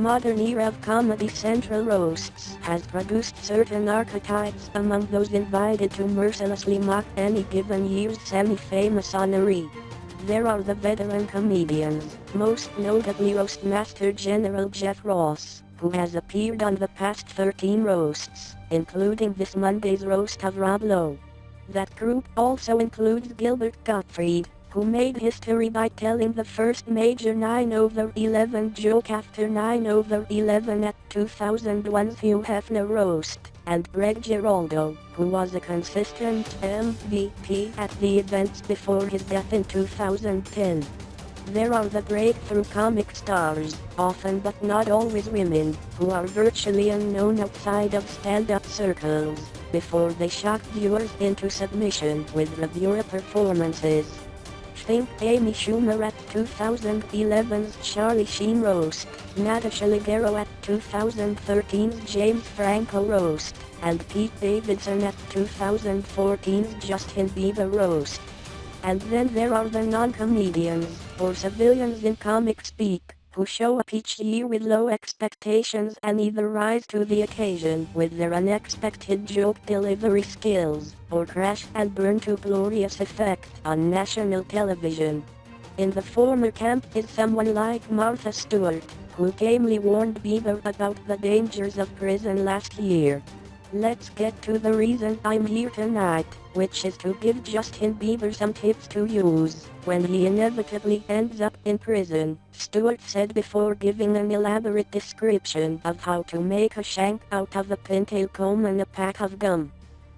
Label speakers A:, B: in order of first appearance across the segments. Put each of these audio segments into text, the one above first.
A: modern era of Comedy Central roasts has produced certain archetypes among those invited to mercilessly mock any given year's semi-famous honoree. There are the veteran comedians, most notably Roastmaster General Jeff Ross, who has appeared on the past 13 roasts, including this Monday's roast of Rob Lowe. That group also includes Gilbert Gottfried, who made history by telling the first major 9/11 joke after 9/11 at 2001's Hugh Hefner roast, and Greg Giraldo, who was a consistent MVP at the events before his death in 2010. There are the breakthrough comic stars, often but not always women, who are virtually unknown outside of stand-up circles, before they shock viewers into submission with reviewer performances. Think Amy Schumer at 2011's Charlie Sheen roast, Natasha Leggero at 2013's James Franco roast, and Pete Davidson at 2014's Justin Bieber roast. And then there are the non-comedians, or civilians in comic speak, who show up each year with low expectations and either rise to the occasion with their unexpected joke delivery skills, or crash and burn to glorious effect on national television. In the former camp is someone like Martha Stewart, who gamely warned Bieber about the dangers of prison last year. Let's get to the reason I'm here tonight, which is to give Justin Bieber some tips to use when he inevitably ends up in prison, Stewart said before giving an elaborate description of how to make a shank out of a pintail comb and a pack of gum.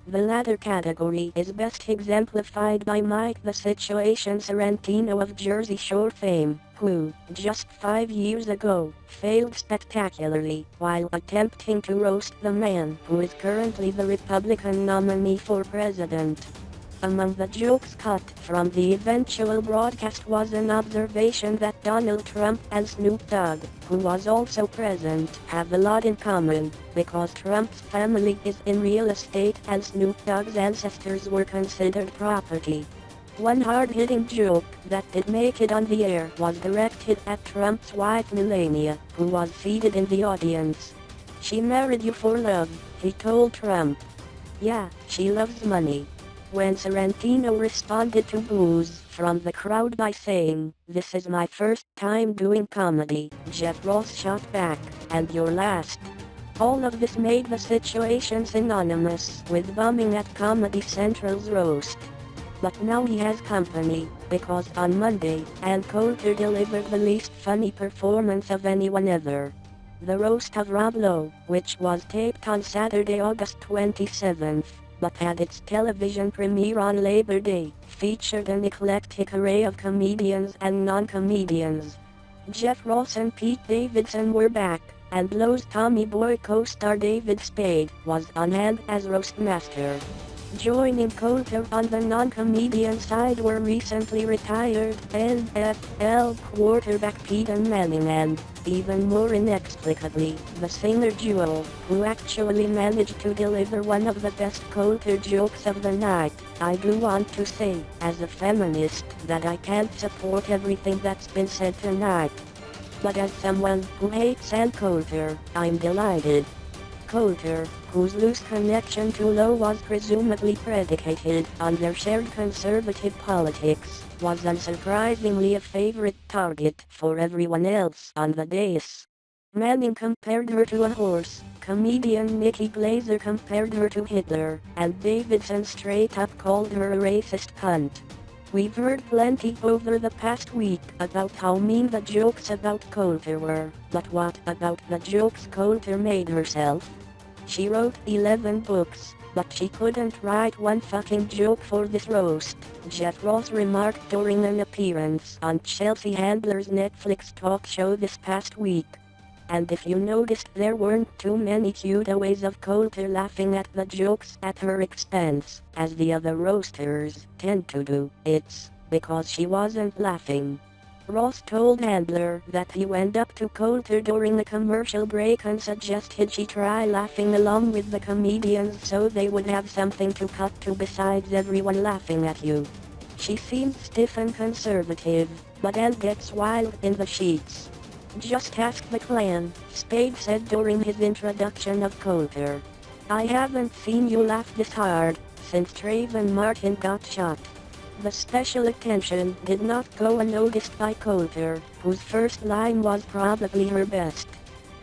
A: The latter category is best exemplified by Mike the Situation Sorrentino of Jersey Shore fame, who, just 5 years ago, failed spectacularly while attempting to roast the man who is currently the Republican nominee for president. Among the jokes cut from the eventual broadcast was an observation that Donald Trump and Snoop Dogg, who was also present, have a lot in common, because Trump's family is in real estate and Snoop Dogg's ancestors were considered property. One hard-hitting joke that did make it on the air was directed at Trump's wife Melania, who was seated in the audience. "She married you for love," he told Trump. "Yeah, she loves money." When Sorrentino responded to boos from the crowd by saying, "This is my first time doing comedy," Jeff Ross shot back, "And your last." All of this made the situation synonymous with bombing at Comedy Central's roast. But now he has company, because on Monday, Ann Coulter delivered the least funny performance of anyone ever. The roast of Rob Lowe, which was taped on Saturday, August 27th, but had its television premiere on Labor Day, featured an eclectic array of comedians and non-comedians. Jeff Ross and Pete Davidson were back, and Lowe's Tommy Boy co-star David Spade was on hand as roastmaster. Joining Coulter on the non-comedian side were recently retired NFL quarterback Peyton Manning and, even more inexplicably, the singer duo, who actually managed to deliver one of the best Coulter jokes of the night. "I do want to say, as a feminist, that I can't support everything that's been said tonight. But as someone who hates Ann Coulter, I'm delighted." Coulter, whose loose connection to Lowe was presumably predicated on their shared conservative politics, was unsurprisingly a favorite target for everyone else on the dais. Manning compared her to a horse, comedian Nikki Glaser compared her to Hitler, and Davidson straight up called her a racist cunt. We've heard plenty over the past week about how mean the jokes about Coulter were, but what about the jokes Coulter made herself? She wrote 11 books, but she couldn't write one fucking joke for this roast, Jeff Ross remarked during an appearance on Chelsea Handler's Netflix talk show this past week. And if you noticed, there weren't too many cutaways of Coulter laughing at the jokes at her expense, as the other roasters tend to do. It's because she wasn't laughing. Ross told Handler that he went up to Coulter during a commercial break and suggested she try laughing along with the comedians so they would have something to cut to besides everyone laughing at you. She seems stiff and conservative, but Ann gets wild in the sheets. Just ask the clan, Spade said during his introduction of Coulter. I haven't seen you laugh this hard since Trayvon Martin got shot. The special attention did not go unnoticed by Coulter, whose first line was probably her best.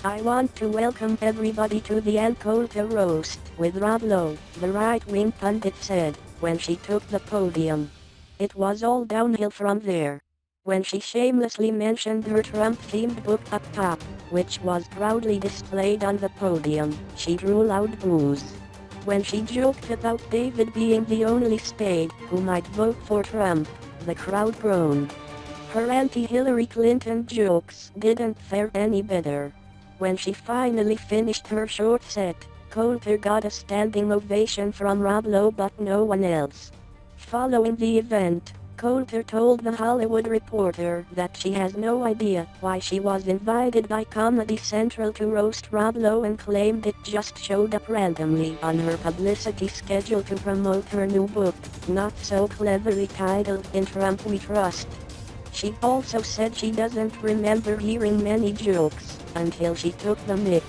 A: I want to welcome everybody to the Ann Coulter Roast with Rob Lowe, the right-wing pundit said, when she took the podium. It was all downhill from there. When she shamelessly mentioned her Trump-themed book up top, which was proudly displayed on the podium, she drew loud boos. When she joked about David being the only Spade who might vote for Trump, the crowd groaned. Her anti-Hillary Clinton jokes didn't fare any better. When she finally finished her short set, Coulter got a standing ovation from Rob Lowe but no one else. Following the event, Coulter told The Hollywood Reporter that she has no idea why she was invited by Comedy Central to roast Rob Lowe and claimed it just showed up randomly on her publicity schedule to promote her new book, not so cleverly titled In Trump We Trust. She also said she doesn't remember hearing many jokes until she took the mic.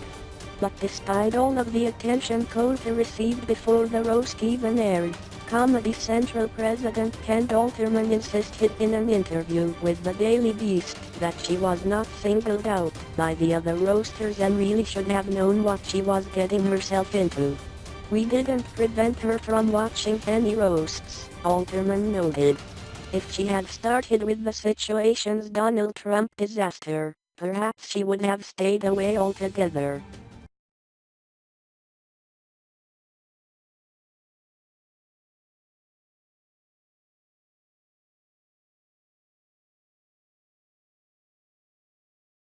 A: But despite all of the attention Coulter received before the roast even aired, Comedy Central President Ken Alterman insisted in an interview with the Daily Beast that she was not singled out by the other roasters and really should have known what she was getting herself into. We didn't prevent her from watching any roasts, Alterman noted. If she had started with the situation's Donald Trump disaster, perhaps she would have stayed away altogether.